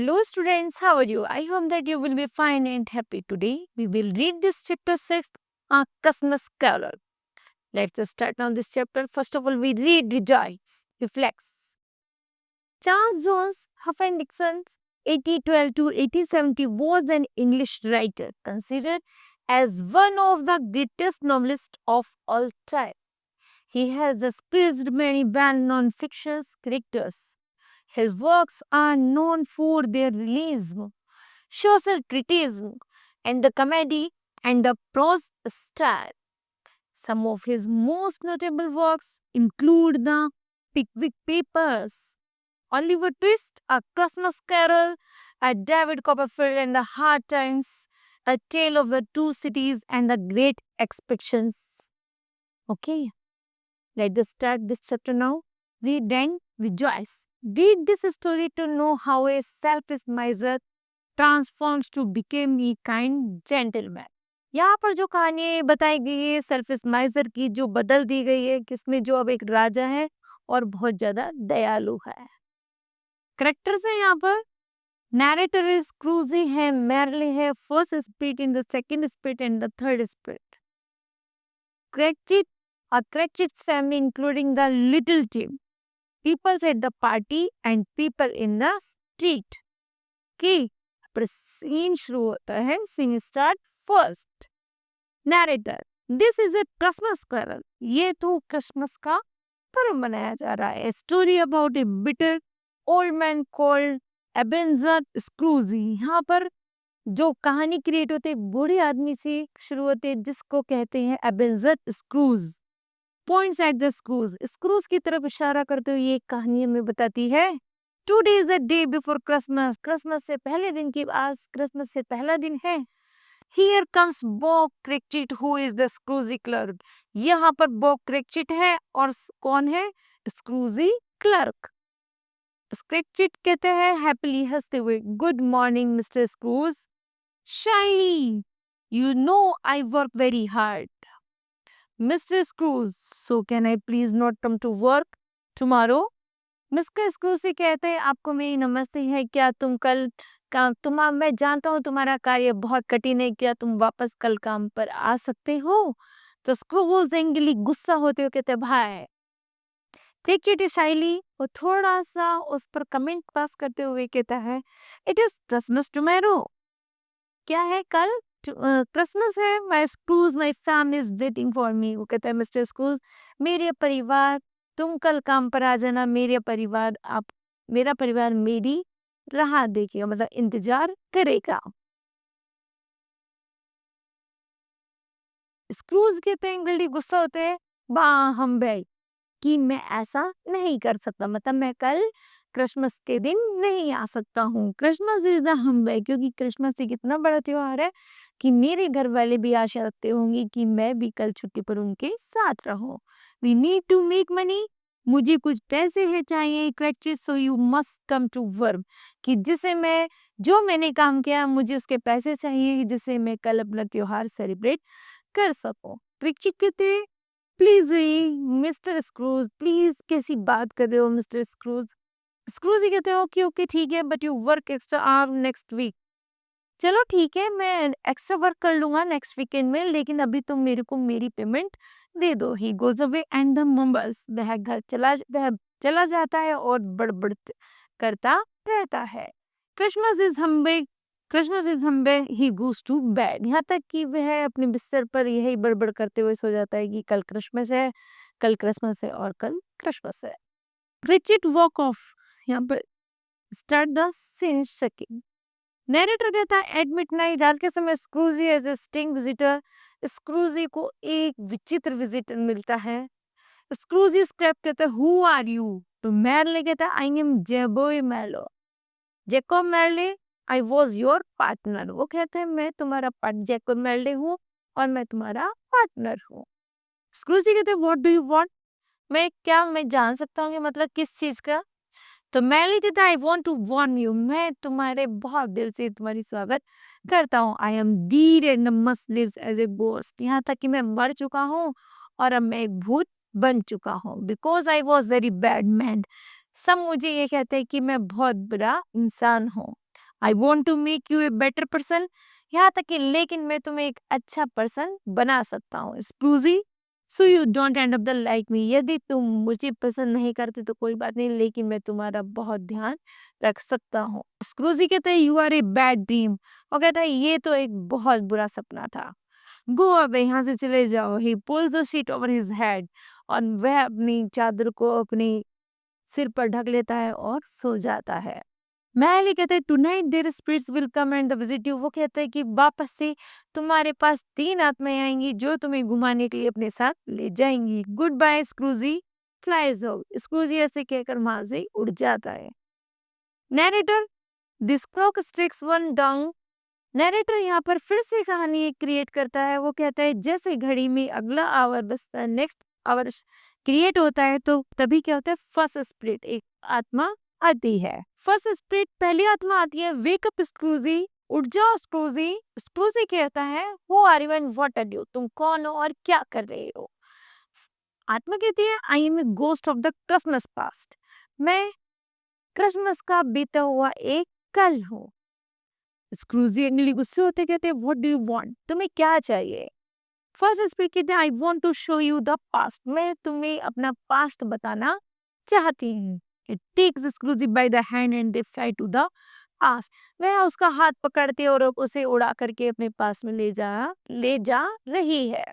Hello students, how are you? I hope that you will be fine and happy today. We will read this chapter 6, Christmas Carol. Let's just start now this chapter. First of all, we read Rejoice, Reflects. Charles Jones Huffman Dixon, 1812 to 1870, was an English writer considered as one of the greatest novelists of all time. He has squeezed many well-known fiction characters. His works are known for their realism, social criticism, and the comedy and the prose style. Some of his most notable works include the Pickwick Papers, Oliver Twist, A Christmas Carol, A David Copperfield and the Hard Times, A Tale of the Two Cities and the Great Expectations. Okay, let us start this chapter now. Read and rejoice. Read this story to know how a selfish miser transforms to become a kind gentleman. यहाँ पर जो कहानी बताई गई है selfish माइजर की, जो बदल दी गई है, किसमें जो अब एक राजा है और बहुत ज्यादा दयालु है. करेक्टर्स है यहाँ पर. नैरेटर इज क्रूजी है, मैरली है, first spirit in the second spirit and the third spirit. Cratchit, Cratchit's family including the little Tim, people at the party and people in the street. Okay, पर scene शुरू होता है. Scene start first. Narrator, this is a Christmas Carol. ये तो Christmas का पर्व मनाया जा रहा है. Story about a bitter old man called Ebenezer Scrooge. यहाँ पर जो कहानी क्रिएट होते बूढ़े आदमी से शुरू होते हैं जिसको कहते हैं Ebenezer Scrooge. Points at the Scrooge, Scrooge की तरफ इशारा करते हुए ये कहानी हमें बताती है. Today is the day before Christmas. Christmas से पहले दिन की, आज क्रिसमस से पहला दिन है. Here comes Bob Cratchit who is the Scrooge's clerk. यहाँ पर बॉब क्रेचिट है और कौन है? स्क्रूजी क्लर्क. क्रेचिट कहते हैं हैप्पीली हंसते हुए, good morning mister Scrooge. Shiny, you know I work very hard. Mr. Scrooge, so can I please not come to work tomorrow? Mister Scrooge से कहते हैं आपको मेरी नमस्ते है, क्या तुम कल काम मैं जानता हूँ तुम्हारा कार्य बहुत कठिन है, क्या तुम वापस कल काम पर आ सकते हो? तो स्क्रूज एंग्री गुस्सा होते हुए कहते भाई. क्रिकेट शाइली वो थोड़ा सा उस पर कमेंट पास करते हुए कहता है इट इज क्रिसमस टुमारो. क्या है कल? क्रिसमस है. My Scrooge my family is waiting for me. वो कहता है मिस्टर स्क्रूज, मेरे परिवार, तुम कल काम पर आ जाना. मेरा परिवार मेरी राह देखेगा, मतलब इंतजार करेगा. स्क्रूज कहते हैं इंग्लिश गुस्सा होते हैं, हम भाई कि मैं ऐसा नहीं कर सकता, मतलब मैं कल क्रिसमस के दिन नहीं आ सकता हूँ. क्रिसमस इज द हम भाई, क्योंकि क्रिसमस एक इतना बड़ा त्योहार है कि मेरे घर वाले भी आशा रखते होंगे कि मैं भी कल छुट्टी पर उनके साथ रहूं. We need to make money. मुझे कुछ पैसे है चाहिए. Cratchit, so you must come to work. कि जो मैंने काम किया मुझे उसके पैसे चाहिए जिससे मैं कल अपना त्योहार सेलिब्रेट कर सकूं. क्रिकेट कहते हैं प्लीज मिस्टर स्क्रूज, प्लीज कैसी बात कर रहे हो मिस्टर स्क्रूज. स्क्रूज ही कहते हो कि ओके ठीक है, but you work extra hour next week. चलो ठीक है, मैं एक्स्ट्रा वर्क कर लूंगा नेक्स्ट वीकेंड में, लेकिन अभी तुम मेरे को मेरी पेमेंट दे दो. He goes away and the mumbles. वह घर चला जाता है और बड़बड़ करता रहता है. Christmas is humbug, Christmas is humbug, he goes to bed. यहाँ तक कि वह अपने बिस्तर पर यही बड़बड़ करते हुए सो जाता है कि कल क्रिसमस है, कल क्रिसमस है और कल क्रिसमस है. Cricket walk off. यहाँ पर start the scene second. Narrator कहता है एट मिडनाइट, रात के समय Scrooge has a strange visitor. Scrooge को एक विचित्र विजिटर मिलता है. स्क्रूजी स्क्रैप कहता है हु आर यू. तो मैरले कहता है I am Jacob Marley, Jacob Marley, I was your partner. वो कहते हैं मैं तुम्हारा जैकब मैरले हूँ और मैं तुम्हारा पार्टनर हूँ. स्क्रूजी कहते हैं व्हाट डू यू वांट. मैं जान सकता हूँ कि मतलब किस चीज का. तो मैरले कहता है I want to warn you, मैं तुम्हारे बहुत दिल से तुम्हारी स्वागत करता हूँ. I am dead and must live as a ghost. यहाँ तक कि मैं मर चुका हूँ और अब मैं एक भूत बन चुका हूँ. Because I was very bad man. सब मुझे ये कहते हैं कि मैं बहुत बुरा इंसान हूँ. I want to make you a better person, यहाँ तक कि लेकिन मैं तुम्हें एक अच्छा पर्सन बना सकता हूँ। Scrooge, so you don't end up the like me, यदि तुम मुझे पसंद नहीं करते तो कोई बात नहीं, लेकिन मैं तुम्हारा बहुत ध्यान रख सकता हूँ। स्क्रूजी कहते हैं you are a bad dream, और कहता है ये तो एक बहुत बुरा सपना था। गो अवे, यहाँ से चले जाओ। ही pulls the sheet over his head, और वह अपनी चादर को अपनी सिर पर ढक लेता है और सो जाता है। मैली कहते हैं tonight there spirits will come and visit you, वो कहता है कि वापस से तुम्हारे पास 3 आत्माएं आएंगी जो तुम्हें घुमाने के लिए अपने साथ ले जाएंगी। गुड बाय स्क्रूजी, फ्लाइज हो। स्क्रूजी ऐसे कहकर वहां से उड़ जाता है। Narrator, this clock strikes one down, narrator यहाँ पर फिर से कहानी क्रिएट करता है। वो कहता है जैसे घड़ी में अगला आवर बसता है, नेक्स्ट आवर क्रिएट होता है, तो तभी क्या होता है, फर्स्ट स्पिरिट, एक आत्मा आती है। फर्स्ट स्पिरिट, पहली आत्मा आती है। वेक अप स्क्रूजी, उठ जाओ स्क्रूजी। स्क्रूजी कहता है who are you and what are you, तुम कौन हो और क्या कर रहे हो। आत्मा कहती है I am a ghost of the Christmas past, मैं क्रिसमस का बीता हुआ एक कल हूँ। स्क्रूजी एंग्री गुस्से होते कहते हैं व्हाट डू यू वांट, तुम्हें क्या चाहिए। फर्स्ट स्पीक कहते हैं I want to show you the past, मैं तुम्हें अपना पास्ट बताना चाहती हूँ। It takes Scrooge by the hand and they fly to the past, वह उसका हाथ पकड़ते और उसे उड़ा करके अपने पास में ले जा रही है।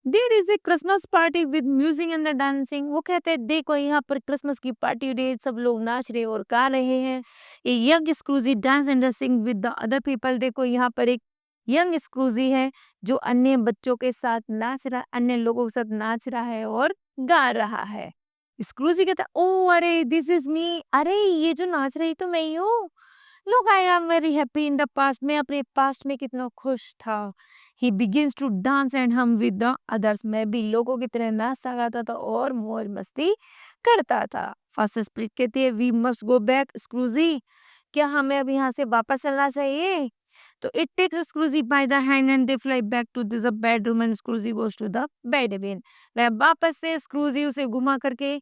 There is a Christmas party with music and the dancing, वो कहते हैं देखो यहाँ पर क्रिसमस की पार्टी हो रही है, सब लोग नाच रहे और गा रहे हैं। A young Scrooge dance and sing with the other people, देखो यहाँ पर एक यंग स्क्रूजी है जो अन्य बच्चों के साथ नाच रहा, अन्य लोगों के साथ नाच रहा है और गा रहा है। स्क्रूजी कहता है ओ अरे दिस इज मी, अरे ये जो नाच रही तो मैं ही हूँ। Look I am very happy in the past, मैं अपने पास्ट में कितना खुश था। ही बिगिंस टू डांस एंड हम विद द अदर्स, मैं भी लोगों की तरह नाचता गाता था और मौज मस्ती करता था। फर्स्ट स्प्लिट कहती है we must go back Scrooge, क्या हमें अब यहाँ से वापस चलना चाहिए। तो it takes Scrooge by the hand and they fly back to the bedroom and Scrooge goes to the bed again, वह वापस से स्क्रूजी उसे घुमा करके,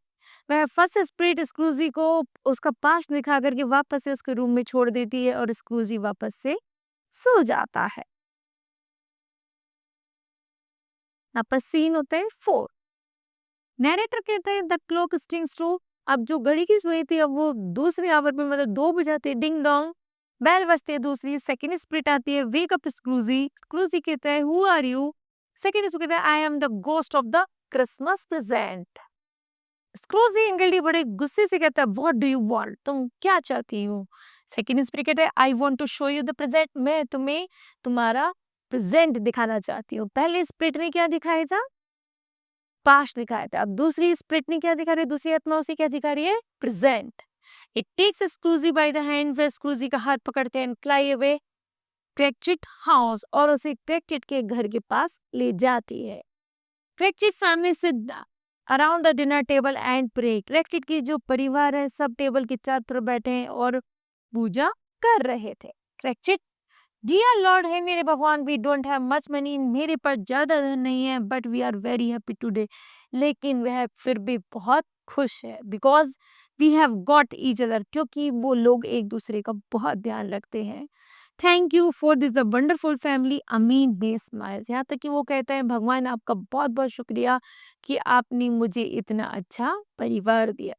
वह फर्स्ट स्पिरिट स्क्रूजी को उसका पास्ट दिखा करके वापस से उसके रूम में छोड़ देती है और स्क्रूजी वापस से सो जाता है। यहाँ पर सीन होता है 4। नैरेटर कहता है द क्लॉक स्ट्रिंग्स टू, अब जो घड़ी की सुई थी अब वो दूसरे आवर में मतलब 2 बजाते, डिंग डोंग बेल बजती है दूसरी। सेकंड स्पिरिट आती है वेक अप स्क्रूजी, स्क्रूजी कहता है who are you, second spirit कहता है I am the ghost of the Christmas present. Scrooge इंग्लडी बड़े गुस्से से कहता है व्हाट डू यू वांट, तुम क्या चाहती हो। सेकंड स्पिरिट कहता है I want to show you the present, मैं तुम्हें तुम्हारा प्रेजेंट दिखाना चाहती हूँ। पहले स्पिरिट ने क्या दिखाया था, पास्ट दिखाया था, अब दूसरी स्पिरिट ने क्या दिखा रही है, दूसरी आत्मा उसे क्या दिखा रही है, present. It takes Scrooge by the hand, फिर स्क्रूजी का हाथ पकड़ते हैं, फ्लाई अवे क्रेकचिट हाउस, और उसे क्रेकचिट के घर के पास ले जाती है। Cratchit family sit around the dinner table and pray, Cratchit की जो परिवार है सब टेबल के चारों तरफ बैठे हैं और पूजा कर रहे थे। क्रेकचिट, डियर लॉर्ड, है मेरे भगवान, we don't have much money, मेरे पास ज्यादा धन नहीं है, but we are very happy today, लेकिन वह फिर भी बहुत खुश है, because we have got each other, क्योंकि वो लोग एक दूसरे का बहुत ध्यान रखते हैं। Thank you for this the wonderful family, amen they smiles, यहाँ तक कि वो कहते हैं भगवान आपका बहुत बहुत शुक्रिया कि आपने मुझे इतना अच्छा परिवार दिया।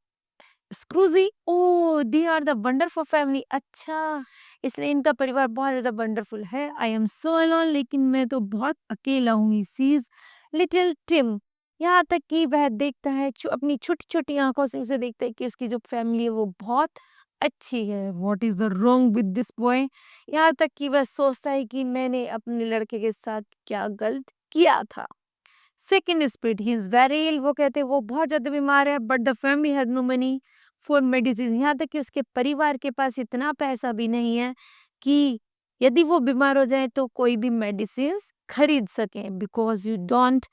Scrooge, oh they are the wonderful family, अच्छा इसलिए इनका परिवार बहुत ज्यादा वंडरफुल है। आई एम सो अलोन, लेकिन मैं तो बहुत अकेला हूँ। सीज लिटिल टिम, यहाँ तक कि वह देखता है अपनी छोटी छोटी आंखों से इसे देखता है कि उसकी जो फैमिली है वो बहुत अच्छी है। What is the wrong with this boy, यहाँ तक कि वह सोचता है कि मैंने अपने लड़के के साथ क्या गलत किया था। Second spirit, he is very ill, वो कहते हैं वो बहुत ज्यादा बीमार है, but the family had no money for medicine, यहाँ तक कि उसके परिवार के पास इतना पैसा भी नहीं है कि यदि वो बीमार हो जाए तो कोई भी मेडिसिन खरीद सके, because you don't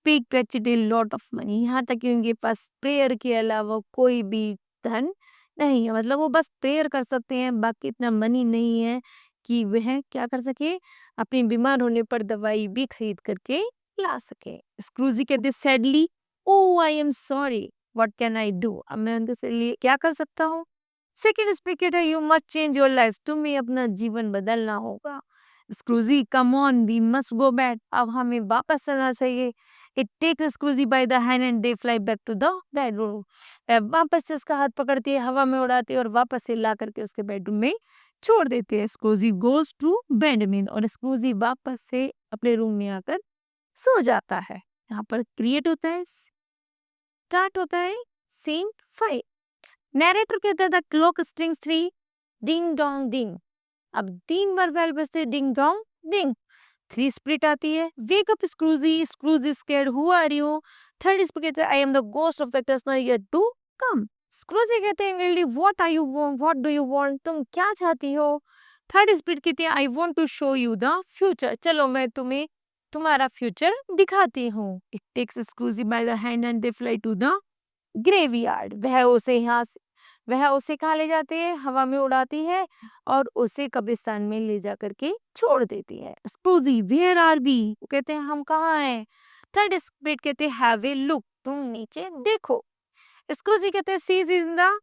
pay gratuity lot of money, यहाँ तक कि उनके पास प्रेयर के अलावा कोई भी धन नहीं है, मतलब वो बस प्रेयर कर सकते हैं, बाकी इतना मनी नहीं है कि वह क्या कर सके, अपनी बीमार होने पर दवाई भी खरीद करके ला सके। स्क्रूजी कहते sadly, oh I am sorry, what can I do, अब मैं उनके से लिए क्या कर सकता हूँ। सेकेंड स्प्रिट कहता है you must change your life, तुम्हें अपना जीवन बदलना होगा। Scrooge come on we must go back, अब हमें वापस चलना चाहिए। It takes Scrooge by the hand and they fly back to the bedroom, वापस से उसका हाथ पकड़ती है, हवा में उड़ाती है और वापस से ला करके उसके बेडरूम में छोड़ देते हैं। स्क्रूजी गोज टू बेंजामिन, और स्क्रूजी वापस से अपने रूम में आकर सो जाता है। यहाँ पर क्रिएट होता है, स्टार्ट होता है सीन 5। नैरेटर कहता है the clock strings 3 ding dong ding, अब 3 बार बेल बजते डिंग डोंग डिंग। 3 स्प्रिट आती है, wake up Scrooge, Scrooge scared, who are you. Third spirit कहता है I am the ghost of the customer yet to come. Scrooge कहते हैं इंग्लिशली what are you want, what do you want, तुम क्या चाहती हो। थर्ड स्प्रिट कहती है I want to show you the future, चलो मैं तुम्हें तुम्हारा फ्यूचर दिखाती हूँ। It takes Scrooge by the hand and they fly to the graveyard, वह उसे कहाँ ले जाती है, हवा में उड़ाती है और उसे कब्रिस्तान में ले जा करके छोड़ देती है। स्क्रूजी वेयर आर वी, कहते हैं हम कहाँ हैं। थर्ड स्प्रिट कहते हैं हैव ए लुक, तुम नीचे देखो। स्क्रूजी कहते हैं sees in the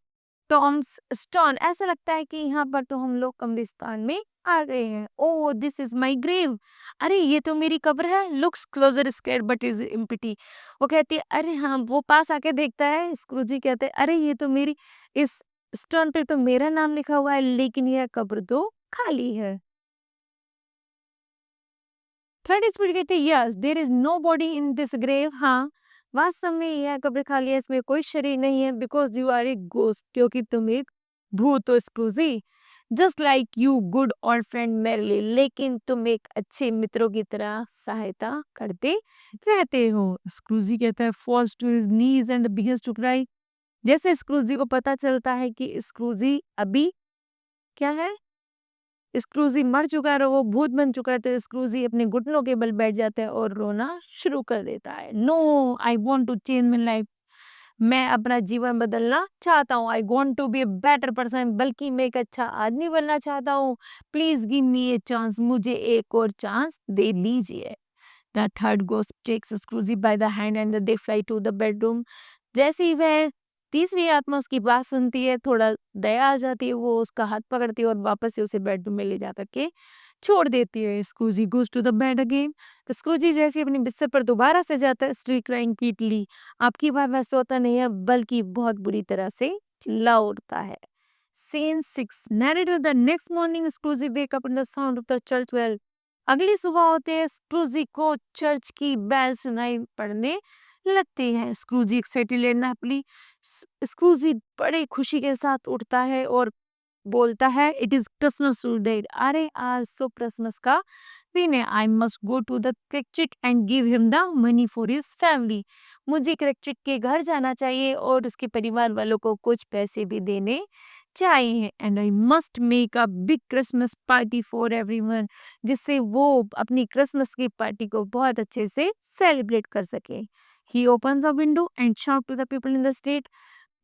tombstone, ऐसा लगता है कि यहाँ पर तो हम लोग कब्रिस्तान में आ गए हैं। Oh this is my grave, अरे ये तो मेरी कब्र है। Looks closer scared but is empty, वो कहती है अरे हाँ, वो पास आके देखता है। स्क्रूजी कहते हैं अरे ये तो मेरी, इस स्टोन पे तो मेरा नाम लिखा हुआ है लेकिन यह कब्र तो खाली है। थर्ड स्पिरिट कहते हैं yes there is no body in this grave, हाँ वास्तव में यह कब्र खाली है, इसमें कोई शरीर नहीं है। Because you are a ghost, क्योंकि तुम एक भूत हो। Scrooge just like you good और फ्रेंड मेरली, लेकिन तुम एक अच्छे मित्रों की तरह सहायता करते रहते हो। स्क्रूजी कहता है falls to his knees and begins to cry, जैसे स्क्रूजी को पता चलता है कि स्क्रूजी अभी क्या है, स्क्रूजी मर चुका है और वो भूत बन चुका है, तो स्क्रूजी अपने घुटनों के बल बैठ जाता है और रोना शुरू कर देता है। No I want to change my life, मैं अपना जीवन बदलना चाहता हूँ। I want to be a better person, बल्कि मैं एक अच्छा आदमी बनना चाहता हूँ। Please give me a chance, मुझे एक और चांस दे लीजिए। The third ghost takes Scrooge by the hand and they fly to the bedroom, जैसे ही वह तीसरी आत्मा उसकी बात सुनती है, थोड़ा दया आ जाती है, वो उसका हाथ पकड़ती है और वापस से उसे बेडरूम में ले जा करके छोड़ देती है। Scrooge goes to the bed again, तो स्क्रूजी जैसे अपने बिस्तर पर दोबारा से जाता है, स्ट्रीट क्राइंग पीटली, आपकी बात वैसे होता नहीं है बल्कि बहुत बुरी तरह से चिल्ला उठता है। Scene 6 narrator the next morning Scrooge wake up in the sound of the church bell, अगली सुबह होते हैं स्क्रूजी को चर्च की बेल सुनाई पड़ने लगती है। स्क्रूजी एक्साइटेड एंड हैप्पीली, स्क्रूजी बड़े खुशी के साथ उठता है और बोलता है इट इज क्रिसमस टुडे, अरे आज तो क्रिसमस का दिन है। I must go to the Cratchit and give him the money for his family, मुझे क्रिकेट के घर जाना चाहिए और उसके परिवार वालों को कुछ पैसे भी देने चाहिए। And I must make a big Christmas party for everyone, जिससे वो अपनी क्रिसमस की पार्टी को बहुत अच्छे से सेलिब्रेट कर सके। He open the window and shout to the people in the street,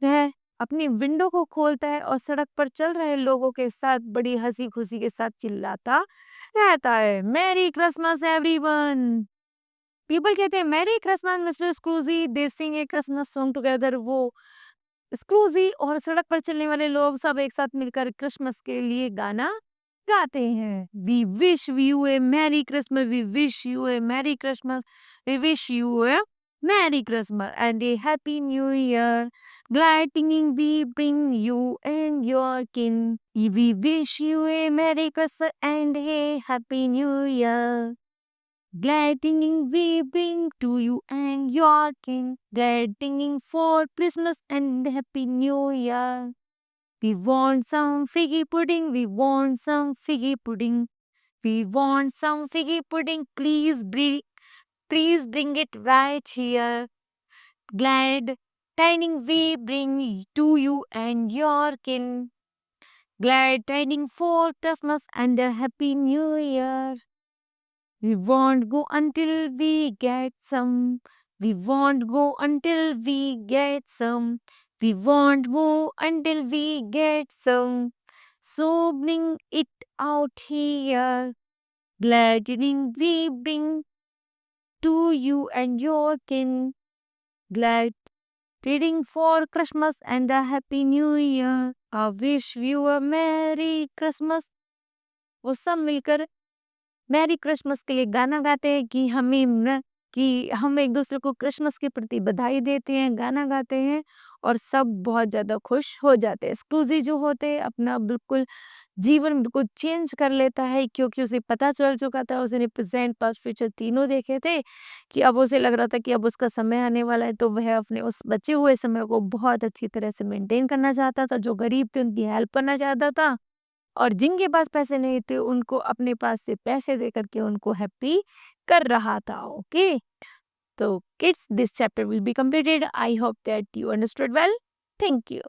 वह अपनी विंडो को खोलता है और सड़क पर चल रहे लोगों के साथ बड़ी हंसी खुशी के साथ चिल्लाता रहता है मैरी क्रिसमस एवरीवन। पीपल कहते हैं मैरी क्रिसमस मिस्टर स्क्रूजी, दे सिंग ए क्रिसमस सॉन्ग टुगेदर, वो स्क्रूजी और सड़क पर चलने वाले लोग सब एक साथ मिलकर क्रिसमस के लिए गाना गाते हैं। We wish you a merry Christmas, we wish you a merry Christmas, we wish you a Merry Christmas and a Happy New Year. Glad singing we bring you and your kin. We wish you a Merry Christmas and a Happy New Year. Glad singing we bring to you and your kin. Glad singing for Christmas and Happy New Year. We want some figgy pudding. We want some figgy pudding. We want some figgy pudding. Please bring it right here. Glad tidings we bring to you and your kin. Glad tidings for Christmas and a Happy New Year. We won't go until we get some. We won't go until we get some. We won't move until we get some. So bring it out here. Glad tidings we bring to you and your kin. Glad tidings for Christmas and a Happy New Year. Wish you a merry Christmas. वो सब मिलकर merry Christmas के लिए गाना गाते हैं कि हम एक दूसरे को क्रिसमस के प्रति बधाई देते हैं, गाना गाते हैं और सब बहुत ज़्यादा खुश हो जाते हैं। स्क्रूजी जो होते हैं अपना बिल्कुल जीवन बिल्कुल चेंज कर लेता है क्योंकि उसे पता चल चुका था, उसने प्रेज़ेंट, पास्ट, फ्यूचर तीनों देखे थे कि अब उसे लग रहा था कि अब उसका समय आने वाला है, तो वह अपने उस बचे हुए समय को बहुत अच्छी तरह से मेंटेन करना चाहता था। जो गरीब थे उनकी हेल्प करना चाहता था और जिनके पास पैसे नहीं थे उनको अपने पास से पैसे दे करके उनको हैप्पी कर रहा था। ओके, तो kids, this chapter will be completed. I hope that you understood well. Thank you.